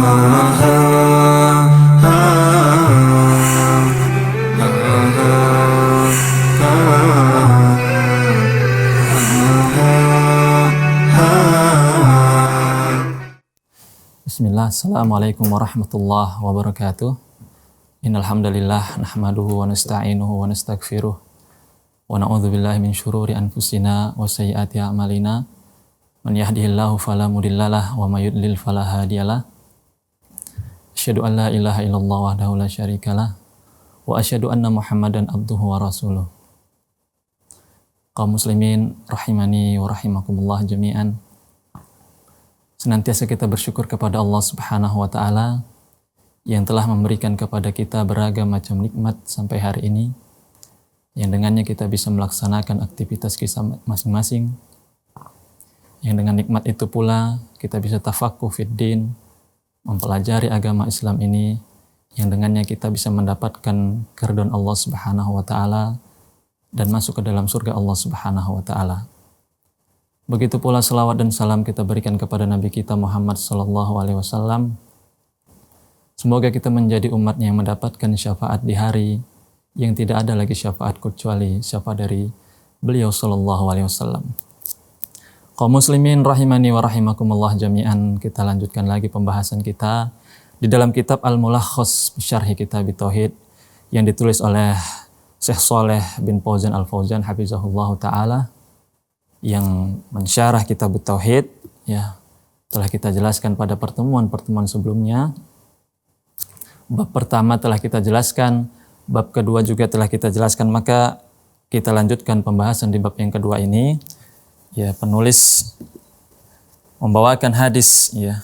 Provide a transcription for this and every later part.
Bismillah, assalamualaikum warahmatullahi wabarakatuh. Innal hamdalillah nahmaduhu wa nasta'inuhu wa nastaghfiruh wa na'udzu billahi min syururi anfusina wa sayyiati a'malina. Man yahdihillahu fala mudhillalah wa may yudlil fala hadiyalah. Asyhadu an la ilaha illallah wahdahu la syarikalah wa asyhadu anna Muhammadan abduhu wa rasuluh. Kaum muslimin rahimani wa rahimakumullah jami'an. Senantiasa kita bersyukur kepada Allah Subhanahu wa Ta'ala yang telah memberikan kepada kita beragam macam nikmat sampai hari ini, yang dengannya kita bisa melaksanakan aktivitas kita masing-masing, yang dengan nikmat itu pula kita bisa tafaqquh fiddin, mempelajari agama Islam ini, yang dengannya kita bisa mendapatkan keridhaan Allah Subhanahu wa Ta'ala dan masuk ke dalam surga Allah Subhanahu wa Ta'ala. Begitu pula salawat dan salam kita berikan kepada Nabi kita Muhammad sallallahu alaihi wasallam. Semoga kita menjadi umatnya yang mendapatkan syafaat di hari yang tidak ada lagi syafaat kecuali syafaat dari beliau sallallahu alaihi wasallam. Kaum muslimin rahimani wa rahimakumullah jami'an, kita lanjutkan lagi pembahasan kita di dalam kitab Al-Mulakhas Syarhi Kitab Tauhid yang ditulis oleh Syekh Shalih bin Fauzan Al-Fauzan hafizahullah taala, yang mensyarah kitab Tauhid, ya, telah kita jelaskan pada pertemuan-pertemuan sebelumnya. Bab pertama telah kita jelaskan, bab kedua juga telah kita jelaskan, maka kita lanjutkan pembahasan di bab yang kedua ini. Ya, penulis membawakan hadis, ya,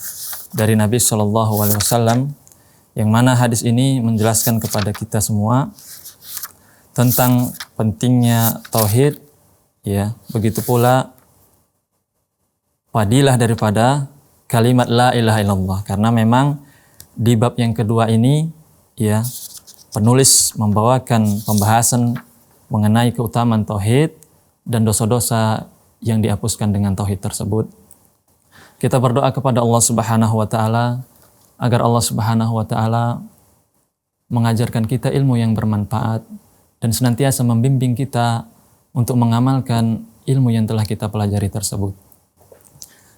dari Nabi SAW, yang mana hadis ini menjelaskan kepada kita semua tentang pentingnya tauhid. Ya, begitu pula fadilah daripada kalimat la ilaha illallah, karena memang di bab yang kedua ini, ya, penulis membawakan pembahasan mengenai keutamaan tauhid dan dosa-dosa yang dihapuskan dengan tauhid tersebut. Kita berdoa kepada Allah Subhanahu wa Ta'ala agar Allah Subhanahu wa Ta'ala mengajarkan kita ilmu yang bermanfaat dan senantiasa membimbing kita untuk mengamalkan ilmu yang telah kita pelajari tersebut.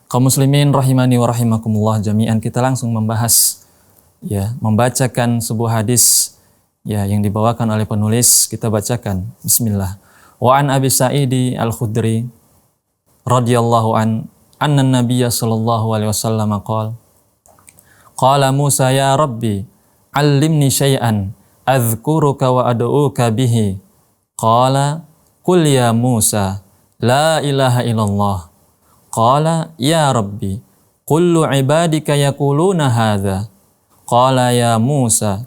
Kaum muslimin rahimani wa rahimakumullah jami'an, kita langsung membahas, ya, membacakan sebuah hadis, ya, yang dibawakan oleh penulis. Kita bacakan. Bismillah. Wa an Abi Sa'idi Al-Khudri radhiyallahu anna Nabiyya sallallahu alaihi wasallam qala Musa ya Rabbi 'allimni syai'an adhkuruka wa ad'uka bihi. Qala Qul ya Musa, la ilaha illallah. Qala ya Rabbi, kullu ibadika yaquluna hadha. Qala ya Musa,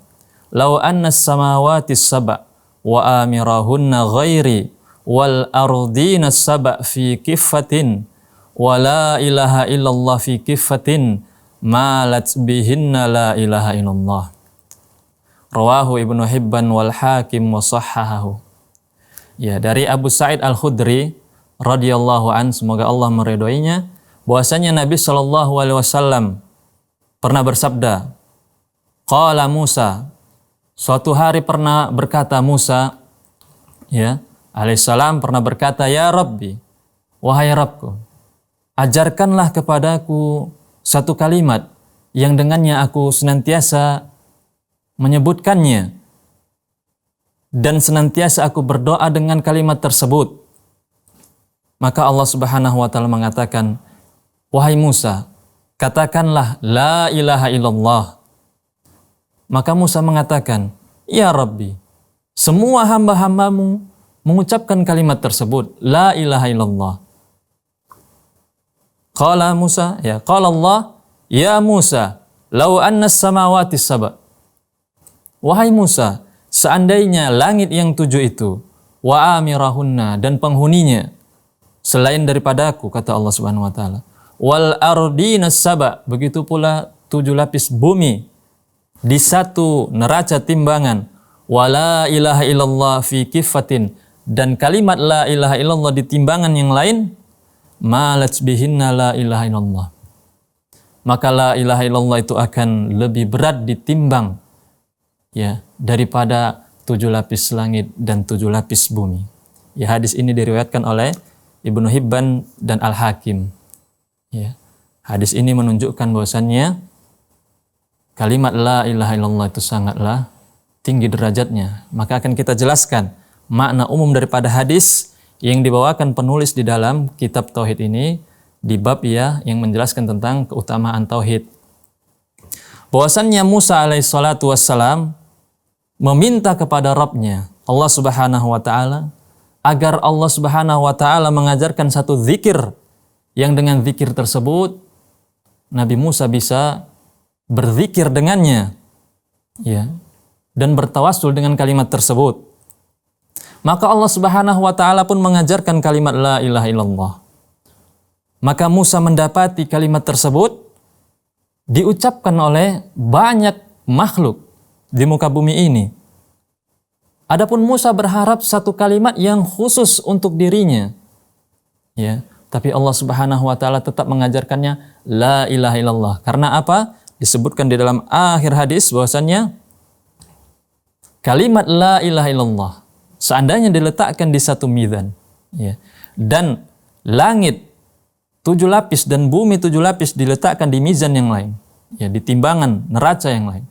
law anna as-samawati as-sab' wa amirahunna ghairi wal ardina as-sab' fi kiffatin wa la ilaha illallah fi kiffatin malat bihinna la ilaha illallah. Rawahu Ibnu Hibban wal Hakim wa sahhahahu. Ya, dari Abu Sa'id Al-Khudri radhiyallahu an, semoga Allah meridhoinya, bahwasanya Nabi sallallahu alaihi wasallam pernah bersabda, qala Musa, suatu hari pernah berkata Musa, ya, alaihissalam pernah berkata, ya Rabbi, wahai Rabbku, ajarkanlah kepadaku satu kalimat yang dengannya aku senantiasa menyebutkannya dan senantiasa aku berdoa dengan kalimat tersebut. Maka Allah Subhanahu wa Ta'ala mengatakan, wahai Musa, katakanlah la ilaha illallah. Maka Musa mengatakan, ya Rabbi, semua hamba-hambamu mengucapkan kalimat tersebut, la ilaha illallah. Qala Musa, ya, qala Allah, ya Musa, law anna as-samawati as-sab'. Wahai Musa, seandainya langit yang 7 itu, wa amirahunna, dan penghuninya selain daripada aku, kata Allah Subhanahu wa Ta'ala, wal ardina as-sab', begitu pula 7 lapis bumi di satu neraca timbangan, wala ilaha illallah fi kifatin, dan kalimat la ilaha illallah di timbangan yang lain, malat bihinna la ilaha illallah, maka la ilaha illallah itu akan lebih berat ditimbang ya daripada 7 lapis langit dan 7 lapis bumi. Ya, hadis ini diriwayatkan oleh Ibnu Hibban dan Al-Hakim. Ya. Hadis ini menunjukkan bahwasannya kalimat la ilaha illallah itu sangatlah tinggi derajatnya. Maka akan kita jelaskan makna umum daripada hadis yang dibawakan penulis di dalam kitab tauhid ini di bab ya yang menjelaskan tentang keutamaan tauhid. Bahwasannya Musa alaihissalatu wassalam meminta kepada Rabbnya Allah Subhanahu wa taala agar Allah Subhanahu wa taala mengajarkan satu zikir yang dengan zikir tersebut Nabi Musa bisa berzikir dengannya ya dan bertawassul dengan kalimat tersebut. Maka Allah Subhanahu wa taala pun mengajarkan kalimat la ilaha illallah. Maka Musa mendapati kalimat tersebut diucapkan oleh banyak makhluk di muka bumi ini. Adapun Musa berharap satu kalimat yang khusus untuk dirinya. Ya, tapi Allah Subhanahu wa taala tetap mengajarkannya la ilaha illallah. Karena apa? Disebutkan di dalam akhir hadis bahwasannya kalimat la ilaha illallah seandainya diletakkan di satu mizan ya, dan langit 7 lapis dan bumi 7 lapis diletakkan di mizan yang lain, ya, di timbangan neraca yang lain,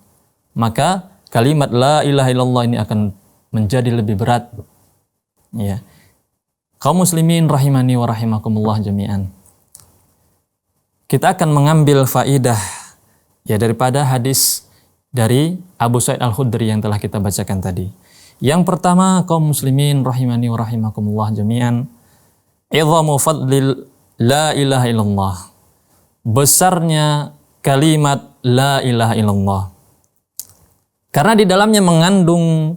maka kalimat la ilaha illallah ini akan menjadi lebih berat. Ya. Kaum muslimin rahimani wa rahimakumullah jami'an. Kita akan mengambil faidah ya daripada hadis dari Abu Sa'id Al-Khudri yang telah kita bacakan tadi. Yang pertama, kaum muslimin rahimani wa rahimakumullah jami'an, idhamu fadlil la ilaha illallah. Besarnya kalimat la ilaha illallah. Karena di dalamnya mengandung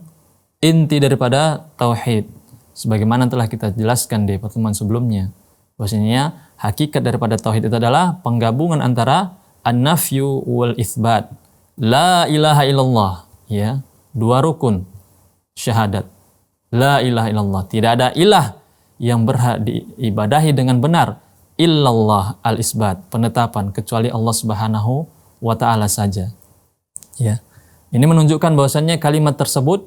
inti daripada tauhid. Sebagaimana telah kita jelaskan di pertemuan sebelumnya. Bahwasanya hakikat daripada tauhid itu adalah penggabungan antara an-nafyu wal itsbat. La ilaha illallah, ya, 2 rukun syahadat. La ilaha illallah, tidak ada ilah yang berhak diibadahi dengan benar illallah, al-isbat, penetapan, kecuali Allah Subhanahu wa taala saja. Ya. Ini menunjukkan bahwasannya kalimat tersebut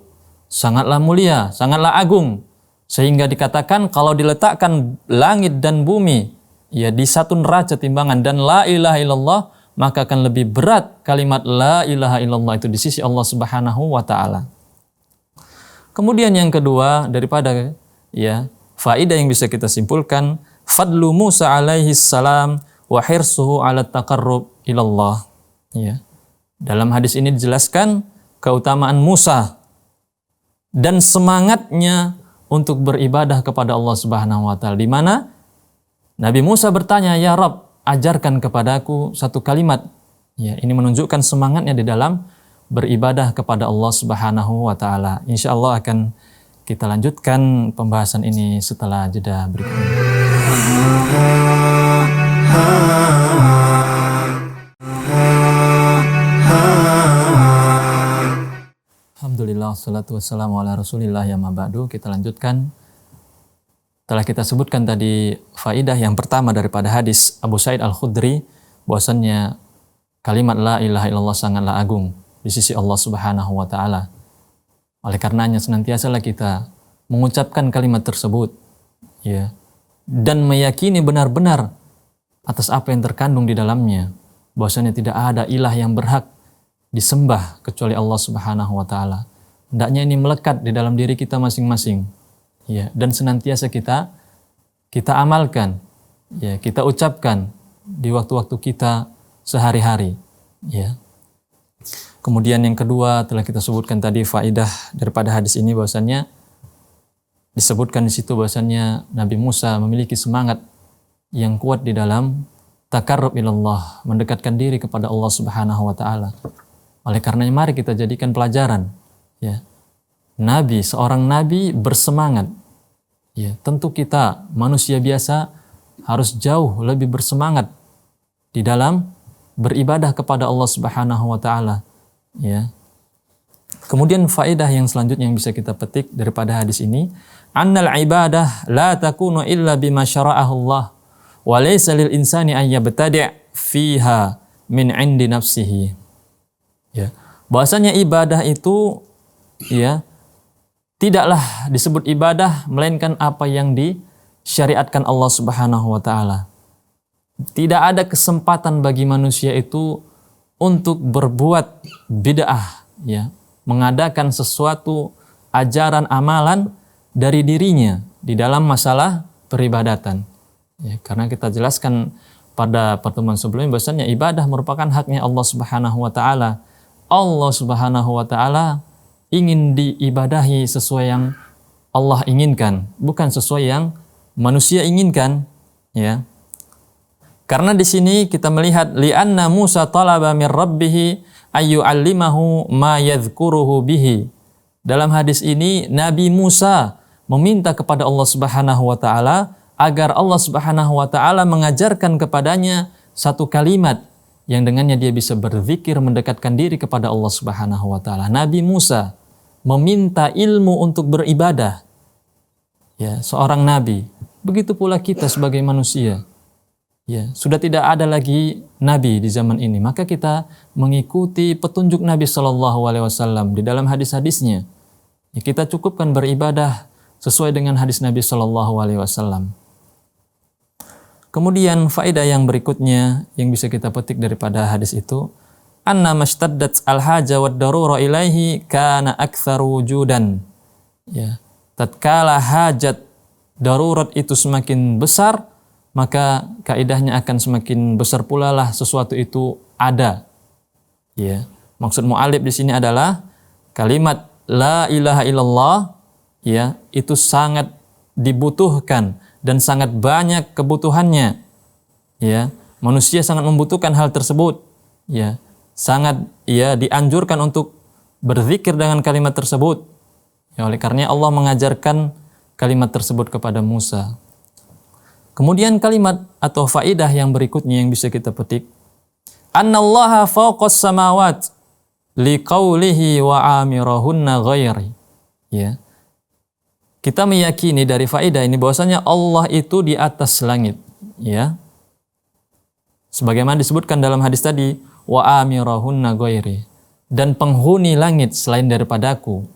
sangatlah mulia, sangatlah agung, sehingga dikatakan kalau diletakkan langit dan bumi ya di satu neraca timbangan dan la ilaha illallah, maka akan lebih berat kalimat la ilaha illallah itu di sisi Allah Subhanahu wa taala. Kemudian yang kedua daripada ya faidah yang bisa kita simpulkan, fadlu Musa alaihi salam wa hirsuhu ala taqarrub ilallah. Ya. Dalam hadis ini dijelaskan keutamaan Musa dan semangatnya untuk beribadah kepada Allah Subhanahu wa taala, di mana Nabi Musa bertanya, "Ya Rabb, ajarkan kepadaku satu kalimat." Ya, ini menunjukkan semangatnya di dalam beribadah kepada Allah Subhanahu wa taala. Insyaallah akan kita lanjutkan pembahasan ini setelah jeda berikut ini. Alhamdulillah, salatu wassalamu ala rasulillah, ya ma'ba'du. Kita lanjutkan. Telah kita sebutkan tadi faidah yang pertama daripada hadis Abu Sa'id Al-Khudri, bahwasannya kalimat la ilaha illallah sangatlah agung di sisi Allah Subhanahu wa taala. Oleh karenanya senantiasalah kita mengucapkan kalimat tersebut ya, dan meyakini benar-benar atas apa yang terkandung di dalamnya, bahwasanya tidak ada ilah yang berhak disembah kecuali Allah Subhanahu wa taala. Hendaknya ini melekat di dalam diri kita masing-masing. Ya, dan senantiasa kita amalkan, ya, kita ucapkan di waktu-waktu kita sehari-hari, ya. Kemudian yang kedua telah kita sebutkan tadi faidah daripada hadis ini, bahwasannya disebutkan di situ bahwasannya Nabi Musa memiliki semangat yang kuat di dalam taqarrub ilallah, mendekatkan diri kepada Allah Subhanahu wa taala. Oleh karenanya mari kita jadikan pelajaran, ya. Seorang nabi bersemangat. Ya, tentu kita manusia biasa harus jauh lebih bersemangat di dalam beribadah kepada Allah Subhanahu wa taala, ya. Kemudian faedah yang selanjutnya yang bisa kita petik daripada hadis ini, annal ibadah la takunu illa bima syara'ahu Allah wa laysa lil insani an yabtadi' fiha min 'indi nafsihi. Ya. Bahwasanya ibadah itu ya tidaklah disebut ibadah melainkan apa yang disyariatkan Allah Subhanahu wa taala. Tidak ada kesempatan bagi manusia itu untuk berbuat bid'ah, ya, mengadakan sesuatu ajaran amalan dari dirinya di dalam masalah peribadatan. Ya, karena kita jelaskan pada pertemuan sebelumnya bahwasanya ibadah merupakan haknya Allah Subhanahu wa taala. Allah Subhanahu wa taala ingin diibadahi sesuai yang Allah inginkan, bukan sesuai yang manusia inginkan, ya. Karena di sini kita melihat li'anna Musa talaba min rabbih ayyu'allimahu ma yadhkuruhu bihi. Dalam hadis ini Nabi Musa meminta kepada Allah Subhanahu wa taala agar Allah Subhanahu wa taala mengajarkan kepadanya satu kalimat yang dengannya dia bisa berzikir mendekatkan diri kepada Allah Subhanahu wa taala. Nabi Musa meminta ilmu untuk beribadah. Ya, seorang nabi. Begitu pula kita sebagai manusia. Ya, sudah tidak ada lagi nabi di zaman ini, maka kita mengikuti petunjuk Nabi Shallallahu alaihi wasallam di dalam hadis-hadisnya. Ya, kita cukupkan beribadah sesuai dengan hadis Nabi Shallallahu alaihi wasallam. Kemudian faedah yang berikutnya yang bisa kita petik daripada hadis itu, anna mashtaddat al-haja wad darura ilaihi kana aktsaru wujudan. Ya, tatkala hajat darurat itu semakin besar, maka kaidahnya akan semakin besar pula lah sesuatu itu ada. Ya, maksud mu'alif di sini adalah kalimat la ilaha illallah, ya, itu sangat dibutuhkan dan sangat banyak kebutuhannya. Ya, manusia sangat membutuhkan hal tersebut. Ya, sangat ya dianjurkan untuk berzikir dengan kalimat tersebut. Ya, oleh karenanya Allah mengajarkan kalimat tersebut kepada Musa. Kemudian kalimat atau faidah yang berikutnya yang bisa kita petik, annallaha fawqas samawat liqaulihi wa amirahunna ghairi. Ya. Kita meyakini dari faidah ini bahwasanya Allah itu di atas langit, ya. Sebagaimana disebutkan dalam hadis tadi, wa amirahunna ghairi, dan penghuni langit selain daripadaku.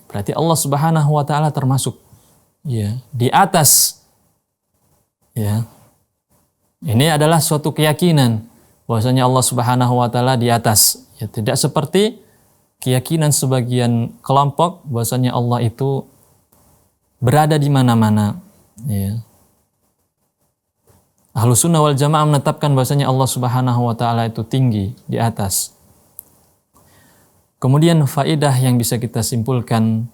Berarti Allah Subhanahu wa taala termasuk ya di atas. Ya. Ini adalah suatu keyakinan bahwasanya Allah Subhanahu wa taala di atas. Ya, tidak seperti keyakinan sebagian kelompok bahwasanya Allah itu berada di mana-mana. Ya. Ahlus Sunnah wal Jamaah menetapkan bahwasanya Allah Subhanahu wa taala itu tinggi di atas. Kemudian faedah yang bisa kita simpulkan,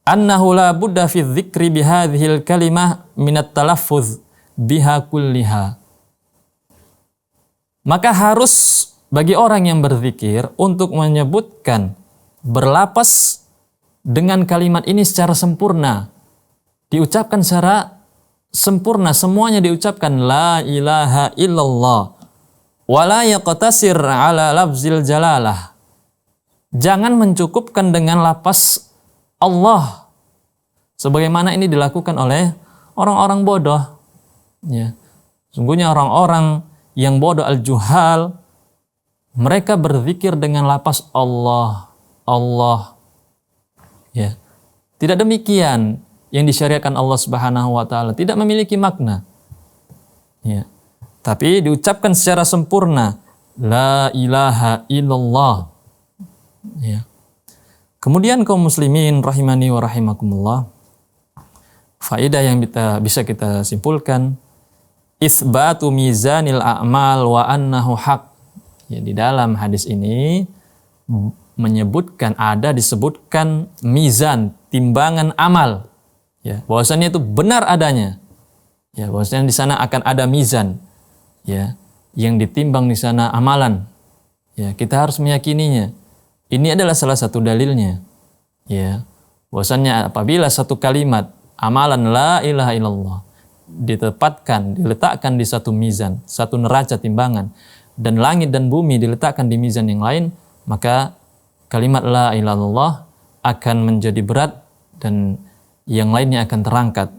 annahu la budda fi dzikri bihadhil kalimah minat talaffuz biha kulliha. Maka harus bagi orang yang berzikir untuk menyebutkan berlapas dengan kalimat ini secara sempurna, diucapkan secara sempurna, semuanya diucapkan la ilaha illallah wa la yaqtasir ala lafzil jalalah. Jangan mencukupkan dengan lapas Allah, sebagaimana ini dilakukan oleh orang-orang bodoh. Ya. Sungguhnya orang-orang yang bodoh al-juhal, mereka berzikir dengan lapas Allah, Allah. Ya. Tidak demikian yang disyariatkan Allah Subhanahu wa taala, tidak memiliki makna. Ya. Tapi diucapkan secara sempurna, la ilaha illallah. Ya. Kemudian kaum muslimin rahimani wa rahimakumullah, faedah yang bisa kita simpulkan, isbatu mizanil a'mal wa annahu haq. Ya, di dalam hadis ini disebutkan mizan, timbangan amal. Ya, bahwasanya itu benar adanya. Ya, bahwasanya di sana akan ada mizan. Ya, yang ditimbang di sana amalan. Ya, kita harus meyakininya. Ini adalah salah satu dalilnya. Ya, bahwasanya apabila satu kalimat amalan la ilaha illallah diletakkan di satu mizan, satu neraca timbangan, dan langit dan bumi diletakkan di mizan yang lain, maka kalimat la ilaha illallah akan menjadi berat dan yang lainnya akan terangkat.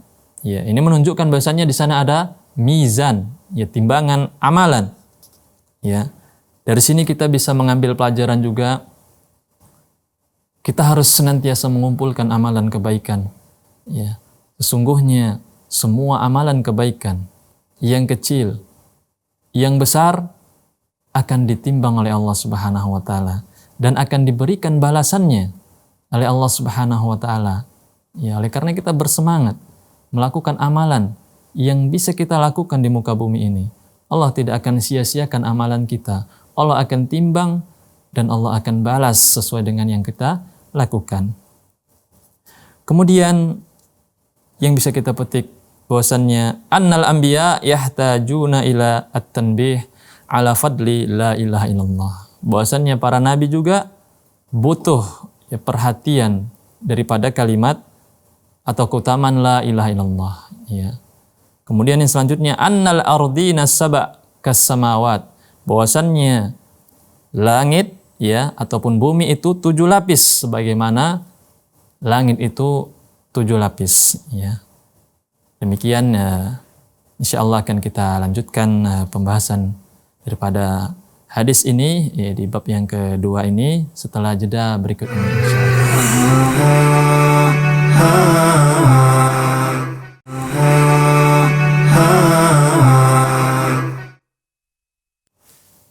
Ya, ini menunjukkan bahwasanya di sana ada mizan, ya, timbangan amalan. Ya. Dari sini kita bisa mengambil pelajaran juga, kita harus senantiasa mengumpulkan amalan kebaikan. Ya. Sesungguhnya semua amalan kebaikan, yang kecil, yang besar, akan ditimbang oleh Allah Subhanahu wa taala dan akan diberikan balasannya oleh Allah Subhanahu wa taala. Ya, oleh karena kita bersemangat melakukan amalan yang bisa kita lakukan di muka bumi ini, Allah tidak akan sia-siakan amalan kita. Allah akan timbang dan Allah akan balas sesuai dengan yang kita lakukan. Kemudian yang bisa kita petik bahwasannya annal anbiya yahtajuna ila at-tanbih ala fadli la ilaha illallah. Bahwasannya para nabi juga butuh perhatian daripada kalimat atau keutamaan la ilaha illallah. Ya. Kemudian yang selanjutnya annal ardina sab'a kas-samawat. Bahwasannya langit ataupun bumi itu 7 lapis sebagaimana langit itu 7 lapis ya. Demikian insyaallah akan kita lanjutkan pembahasan daripada hadis ini di bab yang kedua ini setelah jeda berikut ini insyaallah.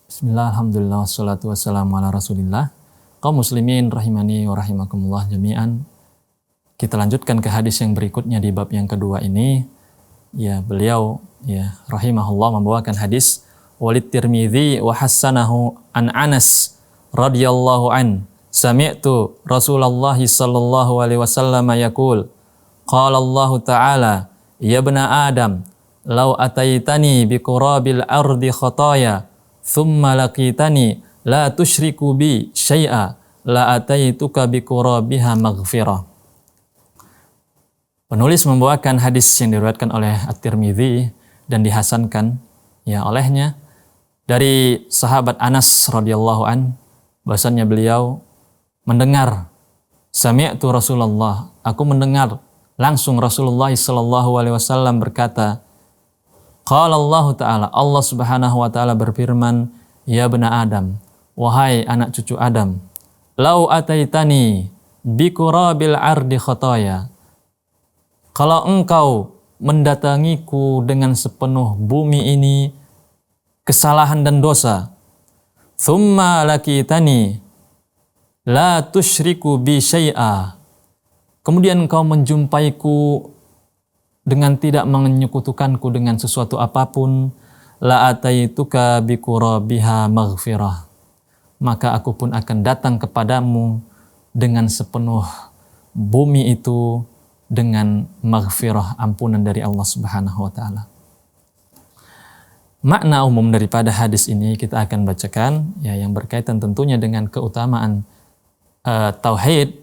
Bismillah, alhamdulillah, wassalatu wassalamu ala rasulillah. Kaum muslimin rahimani wa rahimakumullah jami'an. Kita lanjutkan ke hadis yang berikutnya di bab yang kedua ini. Ya, beliau rahimahullah membawakan hadis Walid Tirmidzi wa hassanahu an Anas radhiyallahu an sami'tu Rasulullah sallallahu alaihi wasallam yaqul qala Allah ta'ala ya ibna Adam law ataitani bi qurabil ardi khataya thumma laqitani la tusyriku bi syai'a la ataituka bi qurabiha maghfirah. Penulis membawakan hadis yang diriwayatkan oleh At-Tirmidzi dan dihasankan olehnya dari sahabat Anas radhiyallahu an, bahwasannya beliau mendengar sami'tu Rasulullah, aku mendengar langsung Rasulullah sallallahu alaihi wasallam berkata, qala Allah Ta'ala, Allah Subhanahu wa taala berfirman, ya bena Adam, wahai anak cucu Adam, lau ataitani bi qurabil ardi khataya, kalau engkau mendatangiku dengan sepenuh bumi ini kesalahan dan dosa, thumma laqitani la tusyriku bi syai'a, kemudian engkau menjumpaiku dengan tidak menyekutukanku dengan sesuatu apapun, la ataituka bi qurabiha maghfirah, maka aku pun akan datang kepadamu dengan sepenuh bumi itu dengan maghfirah, ampunan dari Allah Subhanahu wa taala. Makna umum daripada hadis ini kita akan bacakan yang berkaitan tentunya dengan keutamaan tauhid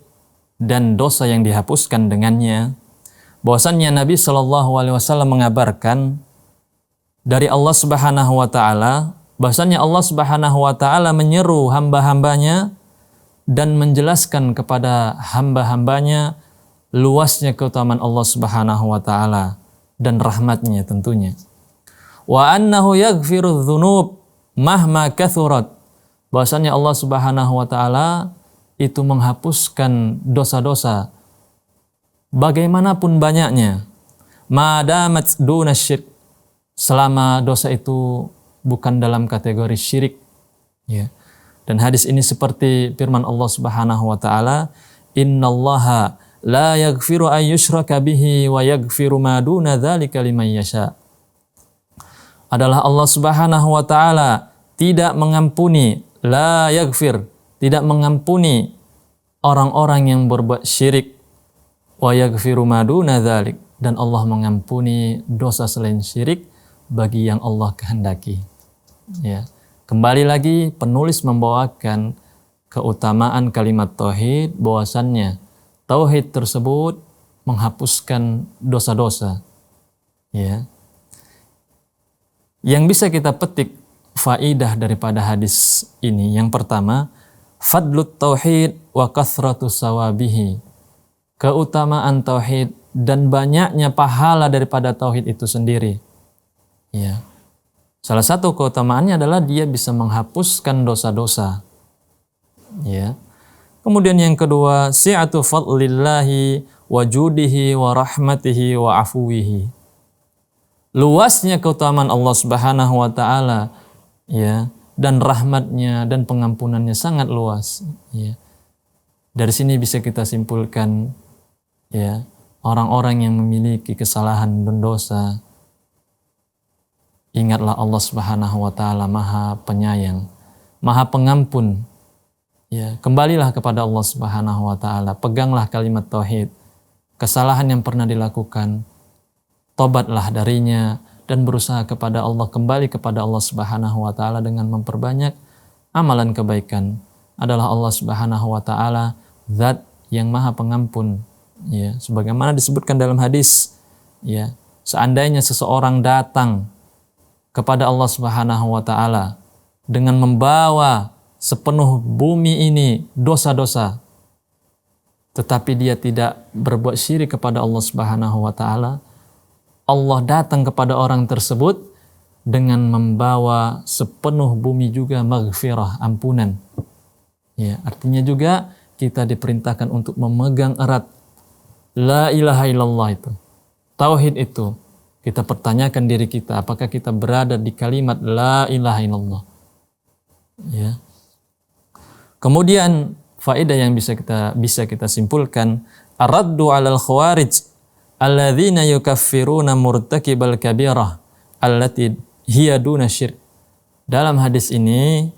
dan dosa yang dihapuskan dengannya. Bahwasannya Nabi Shallallahu alaihi wasallam mengabarkan dari Allah Subhanahu wa taala bahwasannya Allah Subhanahu wa taala menyeru hamba-hambanya dan menjelaskan kepada hamba-hambanya luasnya keutamaan Allah Subhanahu wa taala dan rahmatnya tentunya. Wa annahu yaghfiru dzunub mahma kathurat. Bahwasanya Allah Subhanahu wa taala itu menghapuskan dosa-dosa bagaimanapun banyaknya. Madamat duna syirk, selama dosa itu bukan dalam kategori syirik. Ya. Dan hadis ini seperti firman Allah Subhanahu wa taala, innallaha la yaghfiru an yushraka bihi wa yaghfiru ma duna dzalika liman yasha. Adalah Allah Subhanahu wa taala tidak mengampuni, la yaghfir, tidak mengampuni orang-orang yang berbuat syirik, wa yaghfiru ma duna dzalik, dan Allah mengampuni dosa selain syirik bagi yang Allah kehendaki. Ya. Kembali lagi penulis membawakan keutamaan kalimat tauhid, bahwasannya tauhid tersebut menghapuskan dosa-dosa. Ya. Yang bisa kita petik faidah daripada hadis ini, yang pertama, fadlut tauhid wa kathratus sawabihi. Keutamaan tauhid dan banyaknya pahala daripada tauhid itu sendiri. Ya. Salah satu keutamaannya adalah dia bisa menghapuskan dosa-dosa. Ya. Kemudian yang kedua, si'atu fadlillahi wa judihi wa rahmatihi wa afuwihi. Luasnya keutamaan Allah Subhanahu wa taala, ya, dan rahmatnya dan pengampunannya sangat luas, ya. Dari sini bisa kita simpulkan, ya, orang-orang yang memiliki kesalahan dan dosa, ingatlah Allah Subhanahu wa taala Maha Penyayang, Maha Pengampun. Ya, kembalilah kepada Allah Subhanahu wa taala, peganglah kalimat tauhid. Kesalahan yang pernah dilakukan, tobatlah darinya dan berusaha kepada Allah, kembali kepada Allah Subhanahu wa taala dengan memperbanyak amalan kebaikan. Adalah Allah Subhanahu wa taala zat yang Maha Pengampun. Ya, sebagaimana disebutkan dalam hadis, ya, seandainya seseorang datang kepada Allah Subhanahu wa taala dengan membawa sepenuh bumi ini dosa-dosa, tetapi dia tidak berbuat syirik kepada Allah Subhanahu wa taala, Allah datang kepada orang tersebut dengan membawa sepenuh bumi juga maghfirah, ampunan. Ya, artinya juga kita diperintahkan untuk memegang erat la ilaha illallah itu, tauhid itu. Kita pertanyakan diri kita, apakah kita berada di kalimat la ilaha illallah? Ya. Kemudian faedah yang bisa kita simpulkan, ar-raddu 'alal khawarij alladzina yukaffiruna murtakibal kabirah allati hiya duna syirk. Dalam hadis ini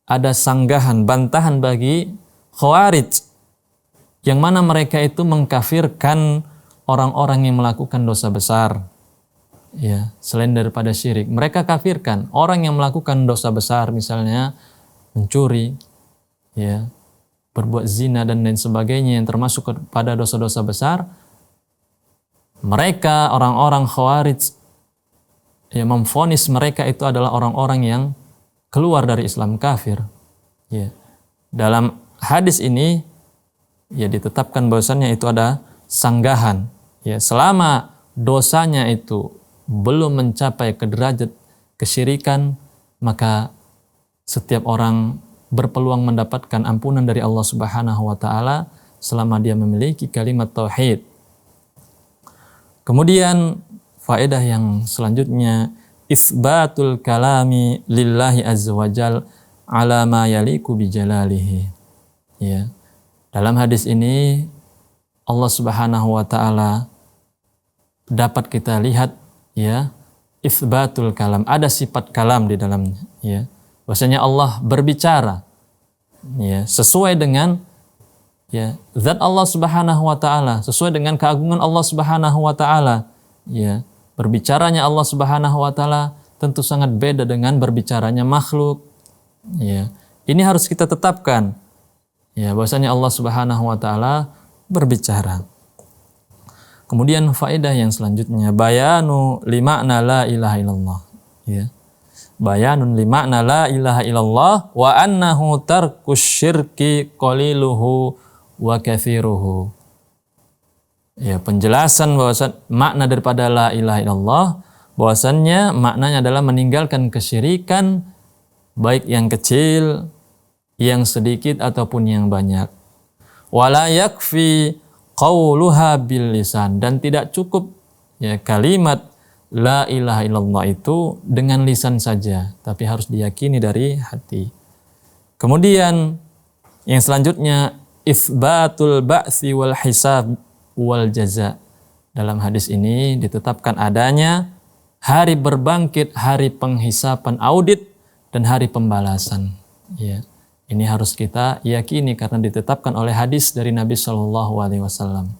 ada sanggahan, bantahan bagi khawarij yang mana mereka itu mengkafirkan orang-orang yang melakukan dosa besar. Ya, selain daripada syirik, mereka kafirkan orang yang melakukan dosa besar, misalnya mencuri, ya, berbuat zina dan lain sebagainya yang termasuk kepada dosa-dosa besar. Mereka orang-orang khawarij yang memvonis mereka itu adalah orang-orang yang keluar dari Islam, kafir. Ya. Dalam hadis ini ya ditetapkan bahwasannya itu ada sanggahan. Ya, selama dosanya itu belum mencapai ke derajat kesyirikan, maka setiap orang berpeluang mendapatkan ampunan dari Allah Subhanahu wa taala selama dia memiliki kalimat tauhid. Kemudian faedah yang selanjutnya, isbatul kalami lillahi azza wajal ala ma yaliku bijalalihi. Ya. Dalam hadis ini Allah Subhanahu wa taala dapat kita lihat, ya, isbatul kalam, ada sifat kalam di dalamnya, ya. Bahwasanya Allah berbicara, ya, sesuai dengan, ya, zat Allah Subhanahu wa taala, sesuai dengan keagungan Allah Subhanahu wa taala, ya. Berbicaranya Allah Subhanahu wa taala tentu sangat beda dengan berbicaranya makhluk, ya. Ini harus kita tetapkan, ya, bahwasanya Allah Subhanahu wa taala berbicara. Kemudian faedah yang selanjutnya, bayanu limakna la ilaha illallah, ya. Bayanun limakna la ilaha illallah wa annahu tarkus syirki qaliluhu wa kathiruhu. Ya, penjelasan bahwasan makna daripada la ilaha illallah, bahwasannya maknanya adalah meninggalkan kesyirikan, baik yang kecil, yang sedikit ataupun yang banyak. Wala yakfi qauluha bil lisan, dan tidak cukup, ya, kalimat la ilaha illallah itu dengan lisan saja, tapi harus diyakini dari hati. Kemudian yang selanjutnya, itsbatul ba'tsi wal hisab wal jaza. Dalam hadis ini ditetapkan adanya hari berbangkit, hari penghisapan, audit, dan hari pembalasan. Ya. Ini harus kita yakini karena ditetapkan oleh hadis dari Nabi Shallallahu Alaihi Wasallam.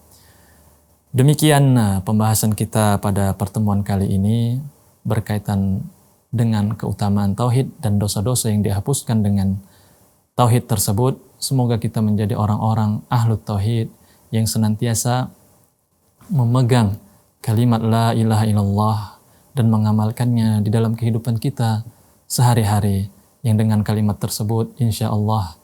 Demikian pembahasan kita pada pertemuan kali ini berkaitan dengan keutamaan tauhid dan dosa-dosa yang dihapuskan dengan tauhid tersebut. Semoga kita menjadi orang-orang ahlu tauhid yang senantiasa memegang kalimat la ilaha illallah dan mengamalkannya di dalam kehidupan kita sehari-hari. Yang dengan kalimat tersebut insya Allah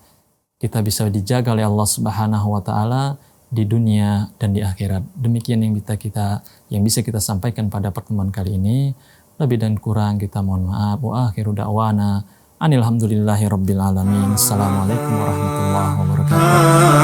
kita bisa dijaga oleh Allah Subhanahu wa taala di dunia dan di akhirat. Demikian yang bisa kita sampaikan pada pertemuan kali ini. Lebih dan kurang kita mohon maaf. Wa akhiru da'wana anil hamdulillahi rabbil alamin. Assalamualaikum warahmatullahi wabarakatuh.